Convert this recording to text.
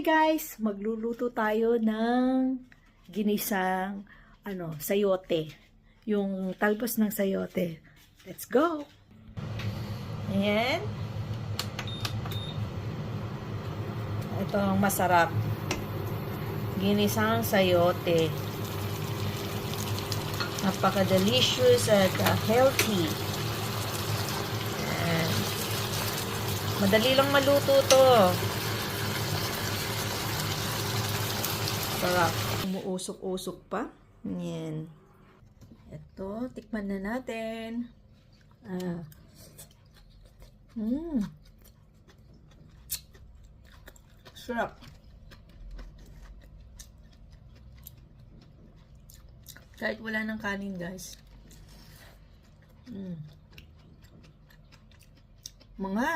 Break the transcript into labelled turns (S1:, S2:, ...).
S1: Hi guys! Magluluto tayo ng ginisang sayote. Yung talbos ng sayote. Let's go! Ayan. Ito ang masarap. Ginisang sayote. Napaka-delicious at healthy. Ayan. Madali lang maluto to. Sarap. Umuusok-usok pa. Yan. Ito, tikman na natin. Sarap. Kahit wala ng kanin, guys. Mga